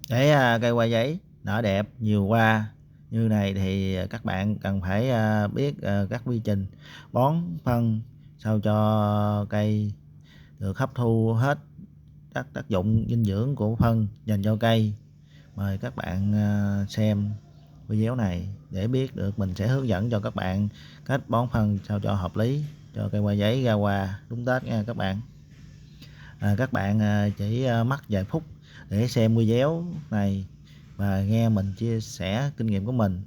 Để cây hoa giấy nở đẹp nhiều hoa như này thì các bạn cần phải biết các quy trình bón phân sao cho cây được hấp thu hết các tác dụng dinh dưỡng của phân dành cho cây. Mời các bạn xem video này để biết được, mình sẽ hướng dẫn cho các bạn cách bón phân sao cho hợp lý cho cây hoa giấy ra hoa đúng Tết nha các bạn. Các bạn chỉ mất vài phút để xem video này và nghe mình chia sẻ kinh nghiệm của mình.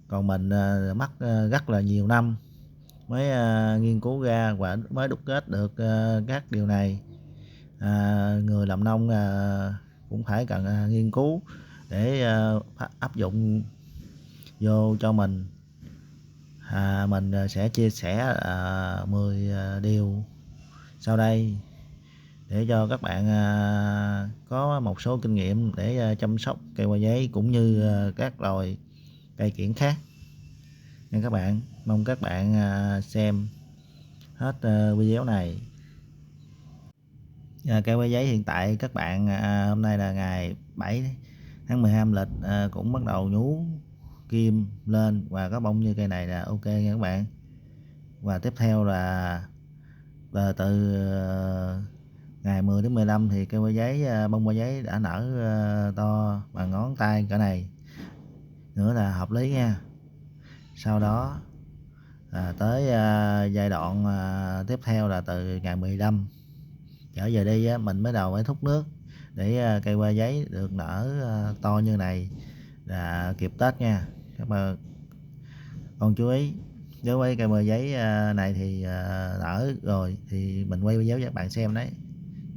Còn mình mất rất là nhiều năm mới nghiên cứu ra và mới đúc kết được các điều này. Người làm nông cũng phải cần nghiên cứu để áp dụng vô cho mình. Mình sẽ chia sẻ 10 điều sau đây để cho các bạn có một số kinh nghiệm để chăm sóc cây hoa giấy cũng như các loài cây kiểng khác nha các bạn. Mong các bạn xem hết video này. Cây hoa giấy hiện tại các bạn, hôm nay là ngày 7 tháng 12 âm lịch, cũng bắt đầu nhú kim lên và có bông như cây này là ok nha các bạn. Và tiếp theo là từ ngày 10 đến 15 thì cây hoa giấy, bông hoa giấy đã nở to bằng ngón tay cỡ này nữa là hợp lý nha. Sau đó tới giai đoạn tiếp theo là từ ngày 15 trở về đi mình mới đầu phải thúc nước để cây hoa giấy được nở to như này là kịp Tết nha các bạn. Còn chú ý, nếu với cây hoa giấy này thì nở rồi thì mình quay video cho các bạn xem đấy.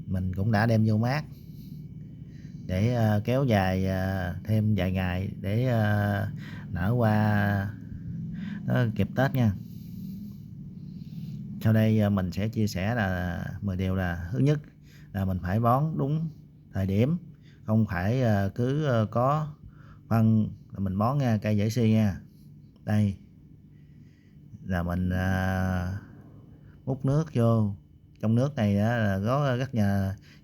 Mình cũng đã đem vô mát để kéo dài thêm vài ngày để nở hoa nó kịp Tết nha. Sau đây mình sẽ chia sẻ là 10 điều. Là thứ nhất là mình phải bón đúng thời điểm, không phải cứ có phân là mình bón nha, cây dễ suy nha. Đây là mình múc nước vô, trong nước này là có rất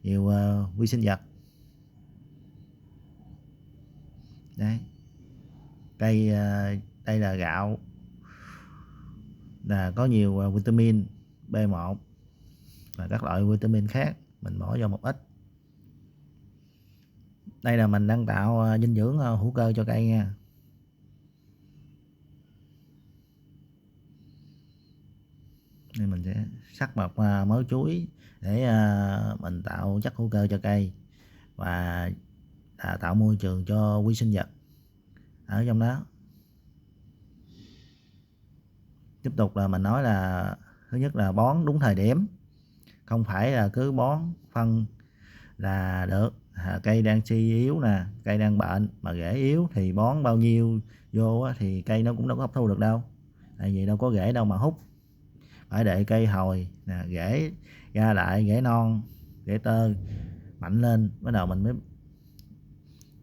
nhiều vi sinh vật. Đấy, cây đây là gạo, là có nhiều vitamin B1 và các loại vitamin khác, mình bỏ vô một ít. Đây là mình đang tạo dinh dưỡng hữu cơ cho cây nha. Nên mình sẽ sắc một mớ chuối để mình tạo chất hữu cơ cho cây và tạo môi trường cho vi sinh vật ở trong đó. Tiếp tục là mình nói là thứ nhất là bón đúng thời điểm, không phải là cứ bón phân là được. Cây đang suy yếu nè, cây đang bệnh mà rễ yếu thì bón bao nhiêu vô thì cây nó cũng đâu có hấp thu được đâu, tại vì đâu có rễ đâu mà hút. Phải đợi cây hồi nè, rễ ra lại, rễ non, rễ tơ mạnh lên bắt đầu mình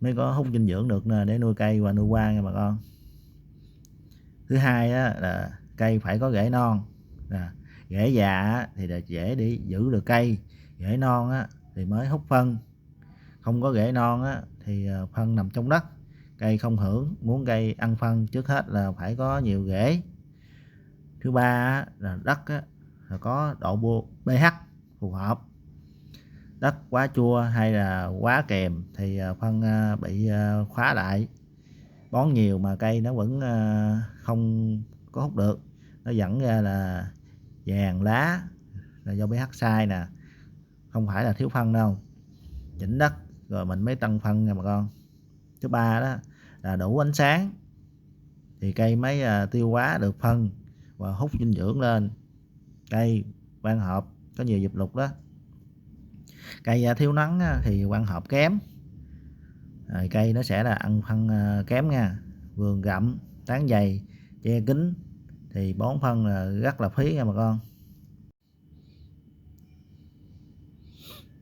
mới có hút dinh dưỡng được nè, để nuôi cây và nuôi hoa nha bà con. Thứ hai là cây phải có rễ non nè. Rễ già thì là dễ để giữ được cây, rễ non thì mới hút phân. Không có rễ non thì phân nằm trong đất, cây không hưởng. Muốn cây ăn phân trước hết là phải có nhiều rễ. Thứ ba là đất là có độ pH phù hợp. Đất quá chua hay là quá kèm thì phân bị khóa lại, bón nhiều mà cây nó vẫn không có hút được, nó dẫn ra là vàng lá, là do pH sai nè, không phải là thiếu phân đâu. Chỉnh đất rồi mình mới tăng phân nha bà con. Thứ ba đó là đủ ánh sáng thì cây mới tiêu hóa được phân và hút dinh dưỡng lên. Cây quang hợp có nhiều diệp lục đó. Cây thiếu nắng thì quang hợp kém, cây nó sẽ là ăn phân kém nha. Vườn rậm tán dày che kín thì bón phân là rất là phí nha bà con.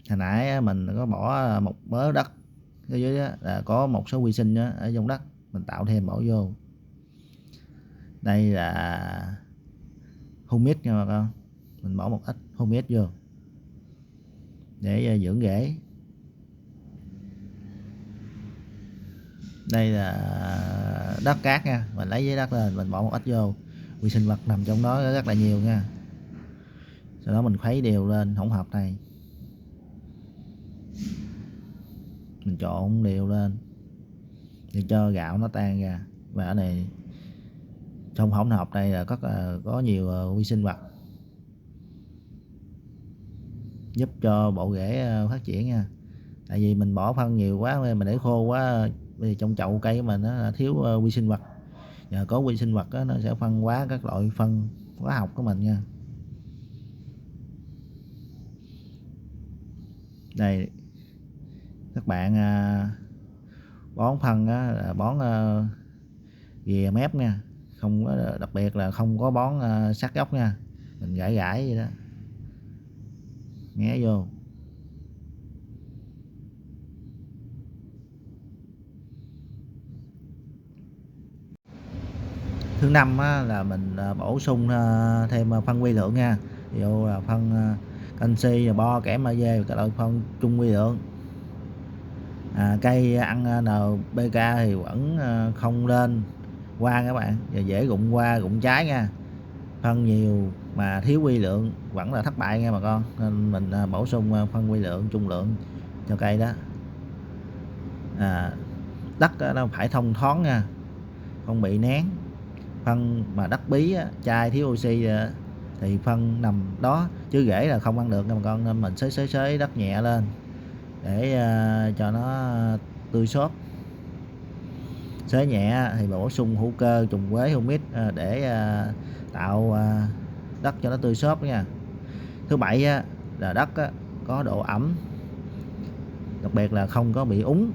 Hồi nãy mình có bỏ một mớ đất ở dưới là có một số vi sinh ở trong đất, mình tạo thêm bỏ vô. Đây là humic nha bà con, mình bỏ một ít humic vô để dưỡng rễ. Đây là đất cát nha, mình lấy giấy đất lên mình bỏ một ít vô, vi sinh vật nằm trong đó rất là nhiều nha. Sau đó mình khuấy đều lên hỗn hợp này, mình trộn đều lên để cho gạo nó tan ra. Và ở này trong hỗn hợp này là có nhiều vi sinh vật giúp cho bộ rễ phát triển nha. Tại vì mình bỏ phân nhiều quá, mình để khô quá, vì trong chậu cây của mình nó thiếu vi sinh vật. Nhờ có vi sinh vật đó, nó sẽ phân hóa các loại phân hóa học của mình nha. Đây các bạn bón phân là bón ghìa mép nha, không có, đặc biệt là không có bón sát gốc nha, mình gãi gãi vậy đó, nghe vô. Thứ năm là mình bổ sung thêm phân vi lượng nha, ví dụ là phân canxi, bo, kẽm, magie, các loại phân chung vi lượng. Cây ăn NPK thì vẫn không lên hoa các bạn, và dễ rụng hoa rụng trái nha. Phân nhiều mà thiếu vi lượng vẫn là thất bại nha bà con, nên mình bổ sung phân vi lượng trung lượng cho cây đó. Đất nó phải thông thoáng nha, không bị nén. Phân mà đất bí chai thiếu oxy thì phân nằm đó chứ rễ là không ăn được nha bà con, nên mình xới đất nhẹ lên để cho nó tươi xốp. Xới nhẹ thì bổ sung hữu cơ, trùng quế, humic để tạo đất cho nó tươi xốp nha. Thứ bảy là đất có độ ẩm, đặc biệt là không có bị úng.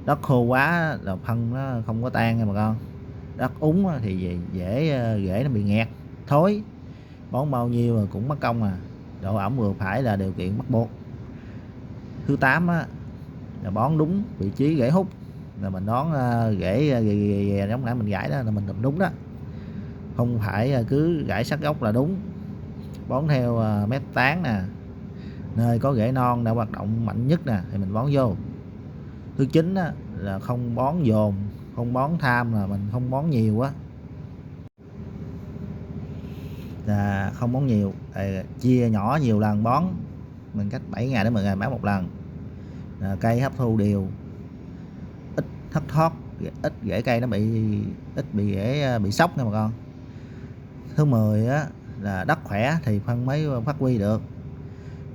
Đất khô quá là phân nó không có tan nha bà con. Đất úng thì dễ rễ nó bị nghẹt, thối, bón bao nhiêu cũng mất công. Độ ẩm vừa phải là điều kiện bắt buộc. Thứ 8 là bón đúng vị trí rễ hút, là mình đón rễ giống nãy mình gãi đó là mình làm đúng đó, không phải cứ gãi sát gốc là đúng. Bón theo mép tán nè, nơi có rễ non đã hoạt động mạnh nhất nè thì mình bón vô. Thứ 9 là không bón dồn, không bón tham, là mình không bón nhiều quá, là không bón nhiều, chia nhỏ nhiều lần bón, mình cách 7 ngày đến 10 ngày bón một lần. Cây hấp thu đều, ít thất thoát, ít rễ cây nó bị rễ bị sốc nha bà con. Thứ 10 là đất khỏe thì phân mới phát huy được.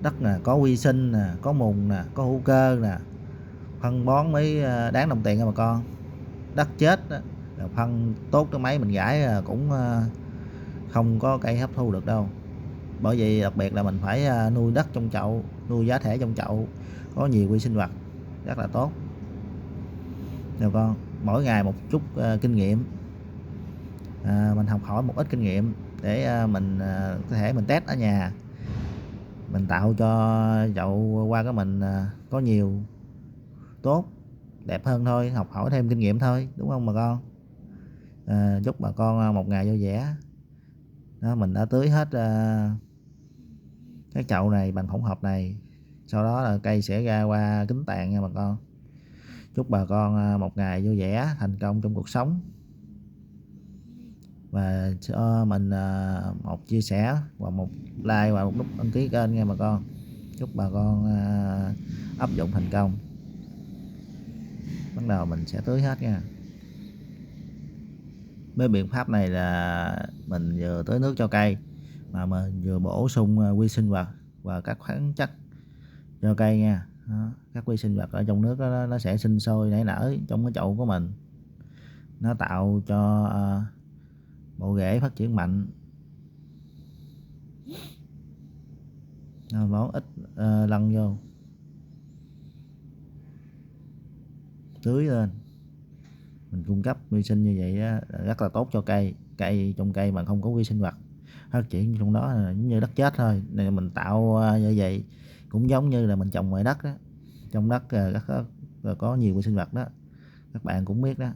Đất có vi sinh nè, có mùn nè, có hữu cơ nè, phân bón mới đáng đồng tiền nha bà con. Đất chết là phân tốt cái máy mình gãi cũng không có cây hấp thu được đâu. Bởi vì đặc biệt là mình phải nuôi đất trong chậu, nuôi giá thể trong chậu có nhiều vi sinh vật rất là tốt. Rồi con mỗi ngày một chút kinh nghiệm, mình học hỏi một ít kinh nghiệm để mình có thể mình test ở nhà, mình tạo cho chậu hoa của mình có nhiều tốt đẹp hơn thôi, học hỏi thêm kinh nghiệm thôi, đúng không bà con? Chúc bà con một ngày vui vẻ. Đó, mình đã tưới hết cái chậu này bằng hỗn hợp này, sau đó là cây sẽ ra hoa kính tàn nha bà con. Chúc bà con một ngày vui vẻ, thành công trong cuộc sống. Và cho mình một chia sẻ và một like và một nút đăng ký kênh nha bà con. Chúc bà con áp dụng thành công. Bắt đầu mình sẽ tưới hết nha. Với biện pháp này là mình vừa tưới nước cho cây mà mình vừa bổ sung vi sinh vật và các khoáng chất cho cây nha. Đó, các vi sinh vật ở trong nước đó, nó sẽ sinh sôi nảy nở trong cái chậu của mình, nó tạo cho bộ rễ phát triển mạnh. Bón ít lăn vô, tưới lên, mình cung cấp vi sinh như vậy rất là tốt cho cây. Trong cây mà không có vi sinh vật phát triển trong đó là giống như đất chết thôi. Nên mình tạo như vậy cũng giống như là mình trồng ngoài đất đó. Trong đất có nhiều vi sinh vật đó, các bạn cũng biết đó.